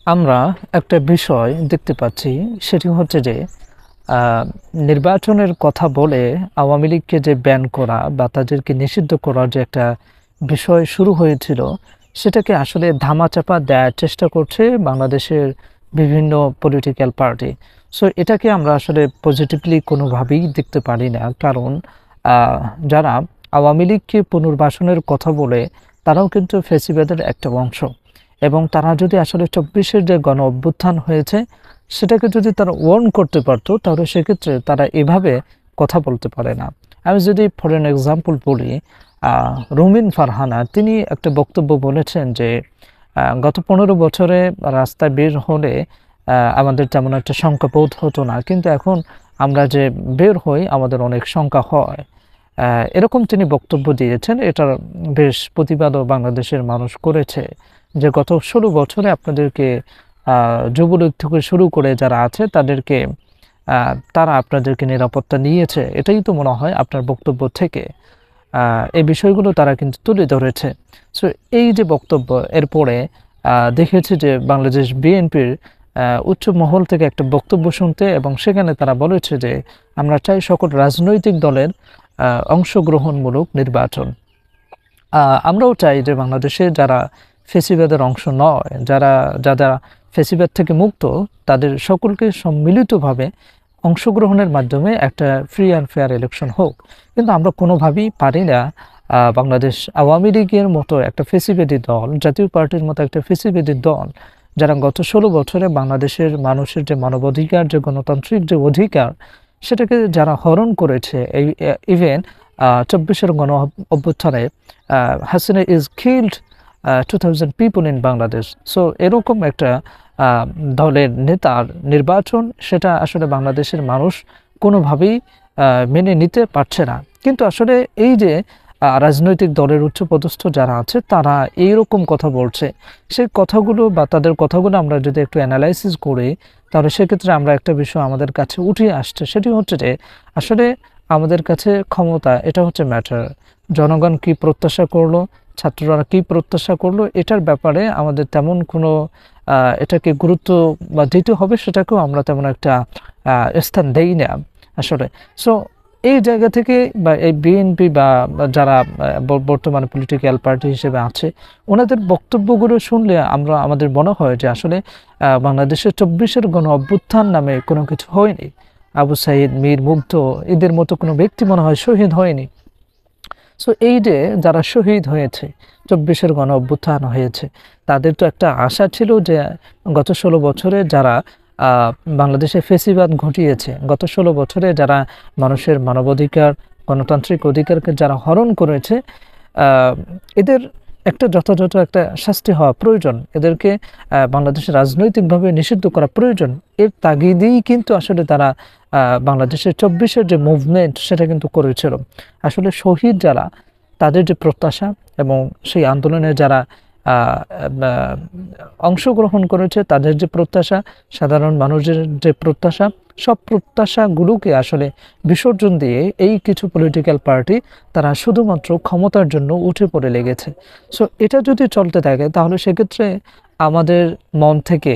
আমরা একটা বিষয় দেখতে পাচ্ছি, সেটি হচ্ছে যে আহ, নির্বাচনের কথা বলে আওয়ামী লীগকে যে ব্যান করা বা তাদেরকে নিষিদ্ধ করার যে একটা বিষয় শুরু হয়েছিল, সেটাকে আসলে ধামাচাপা দেওয়ার চেষ্টা করছে বাংলাদেশের বিভিন্ন পলিটিক্যাল পার্টি। সো এটাকে আমরা আসলে পজিটিভলি কোনোভাবেই দেখতে পারি না, কারণ আহ, যারা আওয়ামী লীগকে পুনর্বাসনের কথা বলে তারাও কিন্তু ফ্যাসিবাদের একটা অংশ। এবং তারা যদি আসলে 24-এর যে গণ অভ্যুত্থান হয়েছে সেটাকে যদি তারা ওয়ার্ন করতে পারতো, তাহলে সেক্ষেত্রে তারা এভাবে কথা বলতে পারে না। আমি যদি ফর এন এক্সাম্পল বলি, রুমিন ফারহানা তিনি একটা বক্তব্য বলেছেন যে গত 15 বছরে রাস্তায় বের হলে আমাদের তেমন একটা শঙ্কা বোধ হতো না, কিন্তু এখন আমরা যে বের হই আমাদের অনেক শঙ্কা হয়। এরকম তিনি বক্তব্য দিয়েছেন। এটার বেশ প্রতিবাদও বাংলাদেশের মানুষ করেছে যে গত 16 বছরে আপনাদেরকে যুবলীগ থেকে শুরু করে যারা আছে তাদেরকে তারা আপনাদেরকে নিরাপত্তা নিয়েছে। এটাই তো মনে হয় আপনার বক্তব্য থেকে এই বিষয়গুলো তারা কিন্তু তুলে ধরেছে। সো এই যে বক্তব্য, এরপরে দেখেছি যে বাংলাদেশ বিএনপির উচ্চ মহল থেকে একটা বক্তব্য শুনতে, এবং সেখানে তারা বলেছে যে আমরা চাই সকল রাজনৈতিক দলের অংশগ্রহণমূলক নির্বাচন। আমরাও চাই যে বাংলাদেশে যারা ফেসিবাদের অংশ নয়, যারা যারা ফেসিবাদ থেকে মুক্ত, তাদের সকলকে সম্মিলিতভাবে অংশগ্রহণের মাধ্যমে একটা ফ্রি অ্যান্ড ফেয়ার ইলেকশন হোক। কিন্তু আমরা কোনোভাবেই পারি না বাংলাদেশ আওয়ামী লীগের মতো একটা ফেসিবাদী দল, জাতীয় পার্টির মতো একটা ফেসিবাদী দল, যারা গত 16 বছরে বাংলাদেশের মানুষের যে মানবাধিকার, যে গণতান্ত্রিক যে অধিকার, সেটাকে যারা হরণ করেছে। এই ইভেন 24-এর গণ অভ্যুত্থানে Hasina is killed 2000 people in Bangladesh. So এরকম একটা দলের নেতার নির্বাচন, সেটা আসলে বাংলাদেশের মানুষ কোনোভাবেই মেনে নিতে পারছে না। কিন্তু আসলে এই যে রাজনৈতিক দলের উচ্চপদস্থ যারা আছে তারা এইরকম কথা বলছে, সেই কথাগুলো বা তাদের কথাগুলো আমরা যদি একটু অ্যানালাইসিস করি, তাহলে সেক্ষেত্রে আমরা একটা বিষয় আমাদের কাছে উঠে আসছে, সেটি হচ্ছে যে আসলে আমাদের কাছে ক্ষমতা এটা হচ্ছে ম্যাটার। জনগণ কি প্রত্যাশা করলো, ছাত্ররা কি প্রত্যাশা করলো, এটার ব্যাপারে আমাদের তেমন কোনো এটাকে গুরুত্ব বা দিতে হবে সেটাকেও আমরা তেমন একটা স্থান দেই না আসলে। সো এই জায়গা থেকে বা এই বিএনপি বা যারা বর্তমানে পলিটিক্যাল পার্টি হিসেবে আছে, ওনাদের বক্তব্যগুলো শুনলে আমাদের মনে হয় যে আসলে বাংলাদেশের 24-এর গণ অভ্যুত্থান নামে কোনো কিছু হয়নি। আবু সাইদ, মীর মুগ্ধ, এদের মতো কোনো ব্যক্তি মনে হয় শহীদ হয়নি। সো এই যে যারা শহীদ হয়েছে, 24-এর গণ অভ্যুত্থান হয়েছে, তাদের তো একটা আশা ছিল যে গত 16 বছরে যারা বাংলাদেশে ফেসিবাদ ঘটিয়েছে, গত 16 বছরে যারা মানুষের মানবাধিকার, গণতান্ত্রিক অধিকারকে যারা হরণ করেছে, এদের একটা যথাযথ একটা শাস্তি হওয়া প্রয়োজন। এদেরকে বাংলাদেশে রাজনৈতিকভাবে নিষিদ্ধ করা প্রয়োজন। এর তাগিদেই কিন্তু আসলে তারা বাংলাদেশের 24-এর যে মুভমেন্ট সেটা কিন্তু করেছিল। আসলে শহীদ যারা, তাদের যে প্রত্যাশা এবং সেই আন্দোলনে যারা অংশগ্রহণ করেছে তাদের যে প্রত্যাশা, সাধারণ মানুষের যে প্রত্যাশা, সব প্রত্যাশাগুলোকে আসলে বিসর্জন দিয়ে এই কিছু পলিটিক্যাল পার্টি তারা শুধুমাত্র ক্ষমতার জন্য উঠে পড়ে লেগেছে। সো এটা যদি চলতে থাকে তাহলে সেক্ষেত্রে আমাদের মন থেকে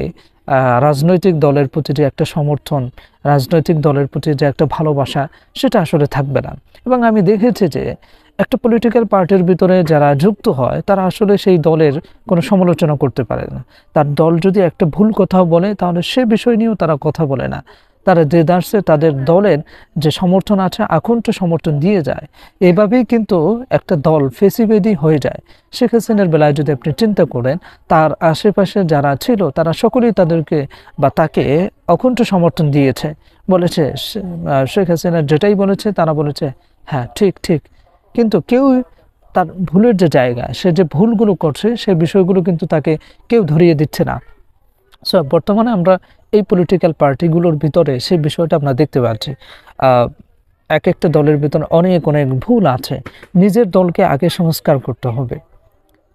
রাজনৈতিক দলের প্রতি যে একটা সমর্থন, রাজনৈতিক দলের প্রতি যে একটা ভালোবাসা, সেটা আসলে থাকবে না। এবং আমি দেখেছি যে একটা পলিটিক্যাল পার্টির ভিতরে যারা যুক্ত হয় তারা আসলে সেই দলের কোনো সমালোচনা করতে পারে না। তার দল যদি একটা ভুল কথাও বলে তাহলে সে বিষয় নিয়েও তারা কথা বলে না। তারা যে দাঁড়ছে তাদের দলের যে সমর্থন আছে আকণ্ঠ সমর্থন দিয়ে যায়। এভাবেই কিন্তু একটা দল ফেসিবাদী হয়ে যায়। শেখ হাসিনার বেলায় যদি আপনি চিন্তা করেন, তার আশেপাশে যারা ছিল তারা সকলেই তাদেরকে বা তাকে অকুণ্ঠ সমর্থন দিয়েছে, বলেছে শেখ হাসিনা যেটাই বলেছে তারা বলেছে হ্যাঁ ঠিক ঠিক। কিন্তু কেউ তার ভুলের যে জায়গা, সে যে ভুলগুলো করছে সে বিষয়গুলো কিন্তু তাকে কেউ ধরিয়ে দিচ্ছে না। সো বর্তমানে আমরা এই পলিটিক্যাল পার্টিগুলোর ভিতরে সেই বিষয়টা আমরা দেখতে পাচ্ছি। এক একটা দলের ভিতরে অনেক অনেক ভুল আছে। নিজের দলকে আগে সংস্কার করতে হবে।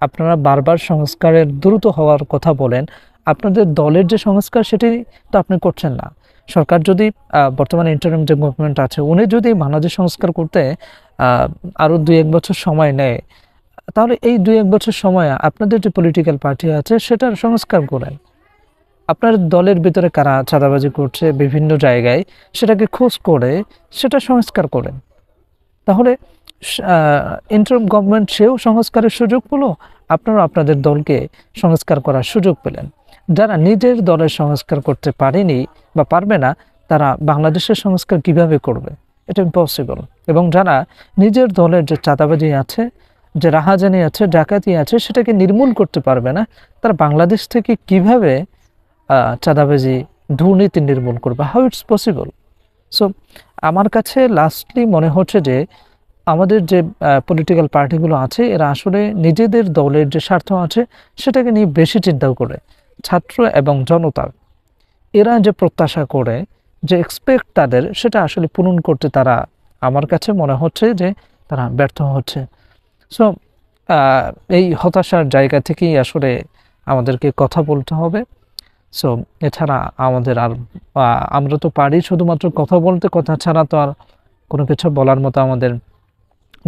আপনারা বারবার সংস্কারের দ্রুত হওয়ার কথা বলেন, আপনাদের দলের যে সংস্কার সেটি তো আপনি করছেন না। সরকার যদি বর্তমানে ইন্টারিম যে গভর্নমেন্ট আছে উনি যদি বাংলাদেশ সংস্কার করতে আরও 2-1 বছর সময় নেয়, তাহলে এই 2-1 বছর সময় আপনাদের যে পলিটিক্যাল পার্টি আছে সেটার সংস্কার করেন। আপনার দলের ভিতরে কারা চাঁদাবাজি করছে বিভিন্ন জায়গায়, সেটাকে খোঁজ করে সেটা সংস্কার করেন। তাহলে ইন্টারিম গভর্নমেন্ট সেও সংস্কারের সুযোগ পেল, আপনারা আপনাদের দলকে সংস্কার করার সুযোগ পেলেন। যারা নিজের দলের সংস্কার করতে পারেনি বা পারবে না, তারা বাংলাদেশের সংস্কার কিভাবে করবে? এটা ইম্পসিবল। এবং যারা নিজের দলের যে চাঁদাবাজি আছে, যে রাহাজানি আছে, ডাকাতি আছে, সেটাকে নির্মূল করতে পারবে না, তারা বাংলাদেশ থেকে কিভাবে চাঁদাবাজি, দুর্নীতি নির্মূল করবে? How it's possible? সো আমার কাছে লাস্টলি মনে হচ্ছে যে আমাদের যে পলিটিক্যাল পার্টিগুলো আছে, এরা আসলে নিজেদের দলের যে স্বার্থ আছে সেটাকে নিয়ে বেশি চিন্তা করে। ছাত্র এবং জনতার এরা যে প্রত্যাশা করে, যে এক্সপেক্ট তাদের, সেটা আসলে পূরণ করতে তারা, আমার কাছে মনে হচ্ছে যে তারা ব্যর্থ হচ্ছে। সো এই হতাশার জায়গা থেকেই আসলে আমাদেরকে কথা বলতে হবে। সো এছাড়া আমাদের আর আমরা তো পারি শুধুমাত্র কথা বলতে, কথা ছাড়া তো আর কোনো কিছু বলার মতো আমাদের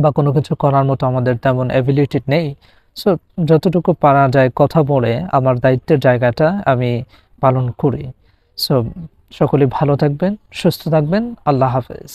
বা কোনো কিছু করার মতো আমাদের তেমন অ্যাবিলিটি নেই। সো যতটুকু পারা যায় কথা বলে আমার দায়িত্বের জায়গাটা আমি পালন করি। সো সকলে ভালো থাকবেন, সুস্থ থাকবেন। আল্লাহ হাফেজ।